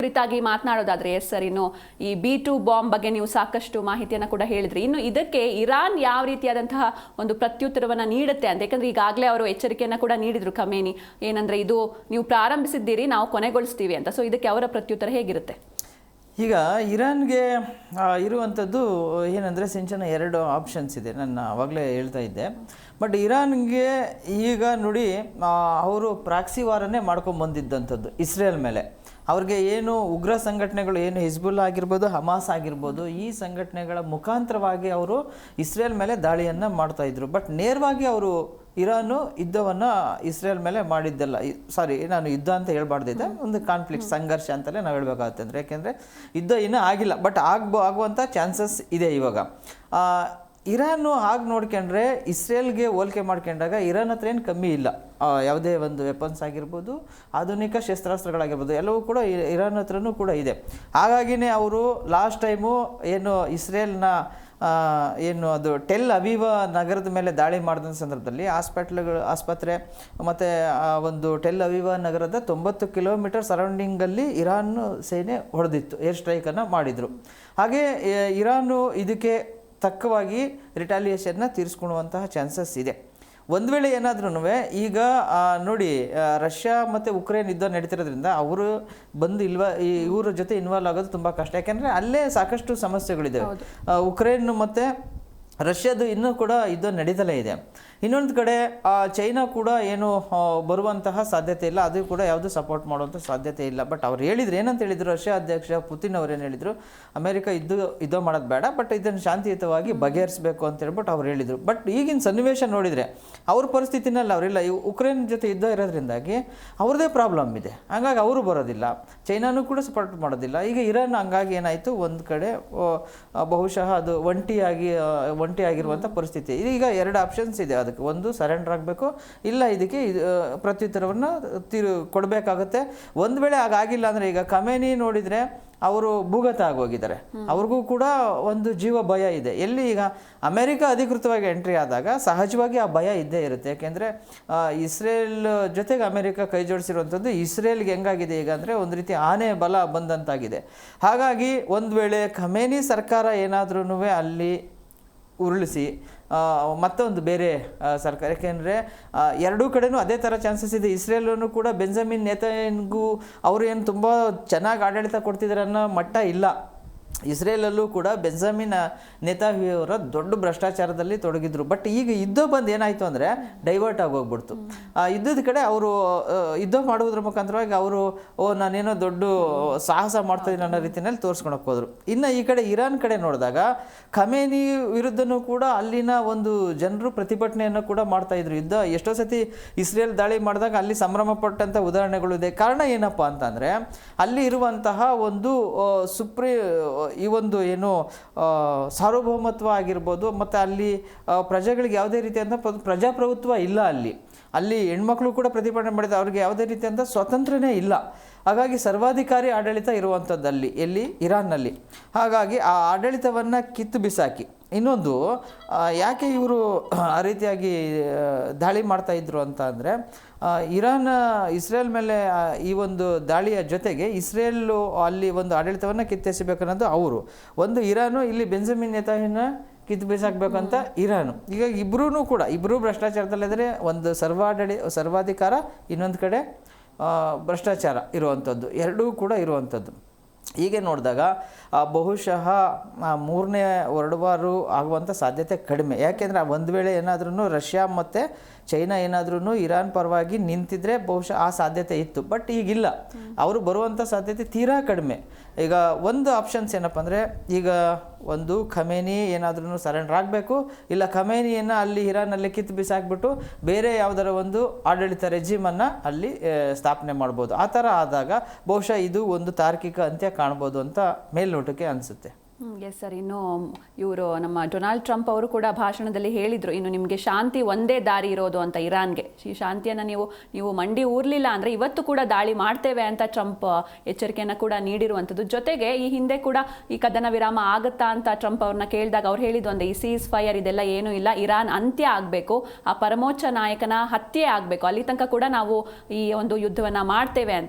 ಕುರಿತಾಗಿ ಮಾತನಾಡೋದಾದ್ರೆ yes sir, ಇನ್ನು ಈ B2 ಬಾಂಬ್ ಬಗ್ಗೆ ನೀವು ಸಾಕಷ್ಟು ಮಾಹಿತಿಯನ್ನು ಕೂಡ ಹೇಳಿದ್ರಿ. ಇನ್ನು ಇದಕ್ಕೆ ಇರಾನ್ ಯಾವ ರೀತಿಯಾದಂತಹ ಒಂದು ಪ್ರತ್ಯುತ್ತರವನ್ನು ನೀಡುತ್ತೆ ಅಂತ, ಯಾಕಂದ್ರೆ ಈಗಾಗಲೇ ಅವರು ಎಚ್ಚರಿಕೆಯನ್ನು ಕೂಡ ನೀಡಿದ್ರು ಖಮೇನಿ, ಏನಂದ್ರೆ ಇದು ನೀವು ಪ್ರಾರಂಭಿಸಿದ್ದೀರಿ, ನಾವು ಕೊನೆಗೊಳಿಸ್ತೀವಿ ಅಂತ. ಸೊ ಇದಕ್ಕೆ ಅವರ ಪ್ರತ್ಯುತ್ತರ ಹೇಗಿರುತ್ತೆ? ಈಗ ಇರಾನ್ಗೆ ಇರುವಂಥದ್ದು ಏನಂದರೆ ಸಿಂಚನ ಎರಡು ಆಪ್ಷನ್ಸ್ ಇದೆ, ನಾನು ಆವಾಗಲೇ ಹೇಳ್ತಾ ಇದ್ದೆ. ಬಟ್ ಇರಾನ್ಗೆ ಈಗ ನೋಡಿ, ಅವರು ಪ್ರಾಕ್ಸಿ ವಾರನ್ನೇ ಮಾಡ್ಕೊಂಬಂದಿದ್ದಂಥದ್ದು ಇಸ್ರೇಲ್ ಮೇಲೆ. ಅವ್ರಿಗೆ ಏನು ಉಗ್ರ ಸಂಘಟನೆಗಳು, ಏನು ಹಿಜ್ಬುಲ್ಲಾ ಆಗಿರ್ಬೋದು, ಹಮಾಸ್ ಆಗಿರ್ಬೋದು, ಈ ಸಂಘಟನೆಗಳ ಮುಖಾಂತರವಾಗಿ ಅವರು ಇಸ್ರೇಲ್ ಮೇಲೆ ದಾಳಿಯನ್ನು ಮಾಡ್ತಾಯಿದ್ರು. ಬಟ್ ನೇರವಾಗಿ ಅವರು ಇರಾನು ಯುದ್ಧವನ್ನು ಇಸ್ರೇಲ್ ಮೇಲೆ ಮಾಡಿದ್ದಲ್ಲ. ಸಾರಿ, ನಾನು ಯುದ್ಧ ಅಂತ ಹೇಳ್ಬಾರ್ದಿದೆ, ಒಂದು ಕಾನ್ಫ್ಲಿಕ್ಟ್, ಸಂಘರ್ಷ ಅಂತಲೇ ನಾವು ಹೇಳ್ಬೇಕಾಗುತ್ತೆ. ಅಂದರೆ ಯಾಕೆಂದರೆ ಯುದ್ಧ ಇನ್ನೂ ಆಗಿಲ್ಲ, ಬಟ್ ಆಗುವಂಥ ಚಾನ್ಸಸ್ ಇದೆ ಇವಾಗ. ಇರಾನು ಹಾಗೆ ನೋಡ್ಕೊಂಡ್ರೆ ಇಸ್ರೇಲ್ಗೆ ಹೋಲಿಕೆ ಮಾಡ್ಕೊಂಡಾಗ ಇರಾನ್ ಹತ್ರ ಏನು ಕಮ್ಮಿ ಇಲ್ಲ. ಯಾವುದೇ ಒಂದು ವೆಪನ್ಸ್ ಆಗಿರ್ಬೋದು, ಆಧುನಿಕ ಶಸ್ತ್ರಾಸ್ತ್ರಗಳಾಗಿರ್ಬೋದು, ಎಲ್ಲವೂ ಕೂಡ ಇರಾನ್ ಹತ್ರನೂ ಕೂಡ ಇದೆ. ಹಾಗಾಗಿನೇ ಅವರು ಲಾಸ್ಟ್ ಟೈಮು ಏನು ಇಸ್ರೇಲ್ನ ಏನು ಅದು ಟೆಲ್ ಅವೀವ ನಗರದ ಮೇಲೆ ದಾಳಿ ಮಾಡಿದ ಸಂದರ್ಭದಲ್ಲಿ ಆಸ್ಪತ್ರೆ ಮತ್ತು ಒಂದು ಟೆಲ್ ಅವೀವ ನಗರದ 90 ಕಿಲೋಮೀಟರ್ ಸರೌಂಡಿಂಗಲ್ಲಿ ಇರಾನ್ ಸೇನೆ ಹೊಡೆದಿತ್ತು, ಏರ್ ಸ್ಟ್ರೈಕನ್ನು ಮಾಡಿದರು. ಹಾಗೆ ಇರಾನು ಇದಕ್ಕೆ ತಕ್ಕವಾಗಿ ರಿಟಾಲಿಯೇಷನ್ನ ತೀರಿಸ್ಕೊಳ್ಳುವಂತಹ ಚಾನ್ಸಸ್ ಇದೆ. ಒಂದು ವೇಳೆ ಏನಾದ್ರೂ ಈಗ ನೋಡಿ, ರಷ್ಯಾ ಮತ್ತು ಉಕ್ರೇನ್ ಯುದ್ಧ ನಡೀತಿರೋದ್ರಿಂದ ಅವರು ಬಂದು ಇವರ ಜೊತೆ ಇನ್ವಾಲ್ವ್ ಆಗೋದು ತುಂಬ ಕಷ್ಟ. ಯಾಕೆಂದರೆ ಅಲ್ಲೇ ಸಾಕಷ್ಟು ಸಮಸ್ಯೆಗಳಿದೆ. ಉಕ್ರೇನ್ ಮತ್ತು ರಷ್ಯಾದು ಇನ್ನೂ ಕೂಡ ಯುದ್ಧ ನಡೀತಲೇ ಇದೆ. ಇನ್ನೊಂದು ಕಡೆ ಚೈನಾ ಕೂಡ ಏನು ಬರುವಂತಹ ಸಾಧ್ಯತೆ ಇಲ್ಲ, ಅದು ಕೂಡ ಯಾವುದು ಸಪೋರ್ಟ್ ಮಾಡುವಂಥ ಸಾಧ್ಯತೆ ಇಲ್ಲ. ಬಟ್ ಅವ್ರು ಹೇಳಿದ್ರು, ಏನಂತ ಹೇಳಿದರು, ರಷ್ಯಾ ಅಧ್ಯಕ್ಷ ಪುತಿನ್ ಅವರೇನು ಹೇಳಿದರು, ಅಮೆರಿಕ ಯುದ್ಧ ಮಾಡೋದು ಬೇಡ, ಬಟ್ ಇದನ್ನು ಶಾಂತಿಯುತವಾಗಿ ಬಗೆಹರಿಸಬೇಕು ಅಂತ ಹೇಳ್ಬಿಟ್ಟು ಅವ್ರು ಹೇಳಿದರು. ಬಟ್ ಈಗಿನ ಸನ್ನಿವೇಶ ನೋಡಿದರೆ ಅವ್ರ ಪರಿಸ್ಥಿತಿನಲ್ಲಿ ಅವರಿಲ್ಲ. ಉಕ್ರೇನ್ ಜೊತೆ ಯುದ್ಧ ಇರೋದ್ರಿಂದಾಗಿ ಅವ್ರದ್ದೇ ಪ್ರಾಬ್ಲಮ್ ಇದೆ, ಹಂಗಾಗಿ ಅವರು ಬರೋದಿಲ್ಲ, ಚೈನಾನೂ ಕೂಡ ಸಪೋರ್ಟ್ ಮಾಡೋದಿಲ್ಲ. ಈಗ ಇರಾನ್ ಹಂಗಾಗಿ ಏನಾಯಿತು, ಒಂದು ಕಡೆ ಬಹುಶಃ ಅದು ಒಂಟಿಯಾಗಿರುವಂಥ ಪರಿಸ್ಥಿತಿ. ಈಗ ಎರಡು ಆಪ್ಷನ್ಸ್ ಇದೆ ಅದಕ್ಕೆ. ಒಂದು, ಸರೆಂಡರ್ ಆಗಬೇಕು, ಇಲ್ಲ ಇದಕ್ಕೆ ಪ್ರತ್ಯುತ್ತರವನ್ನು ಕೊಡಬೇಕಾಗುತ್ತೆ. ಒಂದು ವೇಳೆ ಹಾಗಾಗಿಲ್ಲ ಅಂದರೆ, ಈಗ ಖಮೇನಿ ನೋಡಿದರೆ ಅವರು ಭೂಗತ ಆಗೋಗಿದ್ದಾರೆ, ಅವ್ರಿಗೂ ಕೂಡ ಒಂದು ಜೀವ ಭಯ ಇದೆ. ಎಲ್ಲಿ ಈಗ ಅಮೆರಿಕ ಅಧಿಕೃತವಾಗಿ ಎಂಟ್ರಿ ಆದಾಗ ಸಹಜವಾಗಿ ಆ ಭಯ ಇದ್ದೇ ಇರುತ್ತೆ. ಯಾಕೆಂದರೆ ಇಸ್ರೇಲ್ ಜೊತೆಗೆ ಅಮೆರಿಕ ಕೈ ಜೋಡಿಸಿರುವಂಥದ್ದು ಇಸ್ರೇಲ್ಗೆ ಹೆಂಗಾಗಿದೆ ಈಗ ಅಂದರೆ ಒಂದು ರೀತಿ ಆನೆ ಬಲ ಬಂದಂತಾಗಿದೆ. ಹಾಗಾಗಿ ಒಂದು ವೇಳೆ ಖಮೇನಿ ಸರ್ಕಾರ ಏನಾದ್ರೂ ಅಲ್ಲಿ ಉರುಳಿಸಿ ಮತ್ತೊಂದು ಬೇರೆ ಸರ್ಕಾರ, ಯಾಕೆಂದರೆ ಎರಡೂ ಕಡೆನೂ ಅದೇ ಥರ ಚಾನ್ಸಸ್ ಇದೆ. ಇಸ್ರೇಲನ್ನು ಕೂಡ ಬೆಂಜಮಿನ್ ನೇತನ್ಯಾಹು ಅವರು ಏನು ತುಂಬ ಚೆನ್ನಾಗಿ ಆಡಳಿತ ಕೊಡ್ತಿದ್ದಾರೆ ಅನ್ನೋ ಮಟ್ಟ ಇಲ್ಲ. ಇಸ್ರೇಲಲ್ಲೂ ಕೂಡ ಬೆಂಜಮಿನ್ ನೇತನ್ಯಾಹು ಅವರ ದೊಡ್ಡ ಭ್ರಷ್ಟಾಚಾರದಲ್ಲಿ ತೊಡಗಿದ್ರು. ಬಟ್ ಈಗ ಯುದ್ಧ ಬಂದು ಏನಾಯಿತು ಅಂದರೆ ಡೈವರ್ಟ್ ಆಗೋಗ್ಬಿಡ್ತು. ಯುದ್ಧದ ಕಡೆ ಅವರು ಯುದ್ಧ ಮಾಡುವುದ್ರ ಮುಖಾಂತರವಾಗಿ ಅವರು ನಾನೇನೋ ದೊಡ್ಡ ಸಾಹಸ ಮಾಡ್ತಾಯಿದ್ದೀನಿ ಅನ್ನೋ ರೀತಿಯಲ್ಲಿ ತೋರಿಸ್ಕೊಳಕ್ಕೆ ಹೋದರು. ಇನ್ನು ಈ ಕಡೆ ಇರಾನ್ ಕಡೆ ನೋಡಿದಾಗ ಖಮೇನಿ ವಿರುದ್ಧನೂ ಕೂಡ ಅಲ್ಲಿನ ಒಂದು ಜನರು ಪ್ರತಿಭಟನೆಯನ್ನು ಕೂಡ ಮಾಡ್ತಾಯಿದ್ರು. ಯುದ್ಧ ಎಷ್ಟೋ ಸತಿ ಇಸ್ರೇಲ್ ದಾಳಿ ಮಾಡಿದಾಗ ಅಲ್ಲಿ ಸಂಭ್ರಮ ಪಟ್ಟಂಥ ಉದಾಹರಣೆಗಳು ಇದೆ. ಕಾರಣ ಏನಪ್ಪ ಅಂತಂದರೆ ಅಲ್ಲಿ ಇರುವಂತಹ ಒಂದು ಈ ಒಂದು ಏನು ಸಾರ್ವಭೌಮತ್ವ ಆಗಿರ್ಬೋದು, ಮತ್ತು ಅಲ್ಲಿ ಪ್ರಜೆಗಳಿಗೆ ಯಾವುದೇ ರೀತಿಯಾದ ಪ್ರಜಾಪ್ರಭುತ್ವ ಇಲ್ಲ. ಅಲ್ಲಿ ಹೆಣ್ಮಕ್ಳು ಕೂಡ ಪ್ರತಿಭಟನೆ ಮಾಡಿದ, ಅವ್ರಿಗೆ ಯಾವುದೇ ರೀತಿಯಾದ ಸ್ವಾತಂತ್ರ್ಯನೇ ಇಲ್ಲ. ಹಾಗಾಗಿ ಸರ್ವಾಧಿಕಾರಿ ಆಡಳಿತ ಇರುವಂಥದ್ದಲ್ಲಿ ಎಲ್ಲಿ ಇರಾನ್ನಲ್ಲಿ. ಹಾಗಾಗಿ ಆ ಆಡಳಿತವನ್ನು ಕಿತ್ತು ಬಿಸಾಕಿ, ಇನ್ನೊಂದು ಯಾಕೆ ಇವರು ಆ ರೀತಿಯಾಗಿ ದಾಳಿ ಮಾಡ್ತಾಯಿದ್ರು ಅಂತ ಅಂದರೆ, ಇಸ್ರೇಲ್ ಮೇಲೆ ಈ ಒಂದು ದಾಳಿಯ ಜೊತೆಗೆ ಇಸ್ರೇಲು ಅಲ್ಲಿ ಒಂದು ಆಡಳಿತವನ್ನು ಕಿತ್ತೆಸಬೇಕನ್ನೋದು ಅವರು ಒಂದು, ಇರಾನು ಇಲ್ಲಿ ಬೆಂಜಮಿನ್ ನೇತನ್ಯಾಹುನ ಕಿತ್ತು ಬಿಸಾಕಬೇಕಂತ ಇರಾನು. ಈಗ ಇಬ್ಬರೂ ಭ್ರಷ್ಟಾಚಾರದಲ್ಲಿದ್ದರೆ, ಒಂದು ಸರ್ವಾಧಿಕಾರ, ಇನ್ನೊಂದು ಕಡೆ ಭ್ರಷ್ಟಾಚಾರ ಇರುವಂಥದ್ದು, ಎರಡೂ ಕೂಡ ಇರುವಂಥದ್ದು. ಹೀಗೆ ನೋಡಿದಾಗ ಬಹುಶಃ ಮೂರನೇ ವರ್ಲ್ಡ್ ವಾರು ಆಗುವಂಥ ಸಾಧ್ಯತೆ ಕಡಿಮೆ. ಯಾಕೆಂದರೆ ಒಂದು ವೇಳೆ ಏನಾದ್ರೂ ರಷ್ಯಾ ಮತ್ತು ಚೈನಾ ಏನಾದ್ರೂ ಇರಾನ್ ಪರವಾಗಿ ನಿಂತಿದ್ರೆ ಬಹುಶಃ ಆ ಸಾಧ್ಯತೆ ಇತ್ತು. ಬಟ್ ಈಗಿಲ್ಲ, ಅವರು ಬರುವಂಥ ಸಾಧ್ಯತೆ ತೀರಾ ಕಡಿಮೆ. ಈಗ ಒಂದು ಆಪ್ಷನ್ಸ್ ಏನಪ್ಪ ಅಂದರೆ, ಈಗ ಒಂದು ಖಮೇನಿ ಏನಾದ್ರೂ ಸರೆಂಡರ್ ಆಗಬೇಕು, ಇಲ್ಲ ಖಮೇನಿಯನ್ನು ಅಲ್ಲಿ ಇರಾನಲ್ಲಿ ಕಿತ್ತು ಬಿಸಾಕ್ಬಿಟ್ಟು ಬೇರೆ ಯಾವುದರ ಒಂದು ಆಡಳಿತ ರೆಜಿಮನ್ನು ಅಲ್ಲಿ ಸ್ಥಾಪನೆ ಮಾಡ್ಬೋದು. ಆ ಥರ ಆದಾಗ ಬಹುಶಃ ಇದು ಒಂದು ತಾರ್ಕಿಕ ಅಂತ್ಯ ಕಾಣ್ಬೋದು ಅಂತ ಮೇಲ್ನೋಟಕ್ಕೆ ಅನಿಸುತ್ತೆ. ಎಸ್ ಸರ್, ಇನ್ನು ಇವರು ನಮ್ಮ ಡೊನಾಲ್ಡ್ ಟ್ರಂಪ್ ಅವರು ಕೂಡ ಭಾಷಣದಲ್ಲಿ ಹೇಳಿದರು, ಇನ್ನು ನಿಮಗೆ ಶಾಂತಿ ಒಂದೇ ದಾರಿ ಇರೋದು ಅಂತ ಇರಾನ್ಗೆ. ಈ ಶಾಂತಿಯನ್ನು ನೀವು ಮಂಡಿ ಊರ್ಲಿಲ್ಲ ಅಂದರೆ ಇವತ್ತು ಕೂಡ ದಾಳಿ ಮಾಡ್ತೇವೆ ಅಂತ ಟ್ರಂಪ್ ಎಚ್ಚರಿಕೆಯನ್ನು ಕೂಡ ನೀಡಿರುವಂಥದ್ದು. ಜೊತೆಗೆ ಈ ಹಿಂದೆ ಕೂಡ ಈ ಕದನ ವಿರಾಮ ಆಗುತ್ತಾ ಅಂತ ಟ್ರಂಪ್ ಅವ್ರನ್ನ ಕೇಳಿದಾಗ ಅವ್ರು ಹೇಳಿದ್ದು ಒಂದೇ, ಈ ಸೀಸ್ ಫೈರ್ ಇದೆಲ್ಲ ಏನೂ ಇಲ್ಲ, ಇರಾನ್ ಅಂತ್ಯ ಆಗಬೇಕು, ಆ ಪರಮೋಚ್ಚ ನಾಯಕನ ಹತ್ಯೆ ಆಗಬೇಕು, ಅಲ್ಲಿ ತನಕ ಕೂಡ ನಾವು ಈ ಒಂದು ಯುದ್ಧವನ್ನು ಮಾಡ್ತೇವೆ ಅಂತ.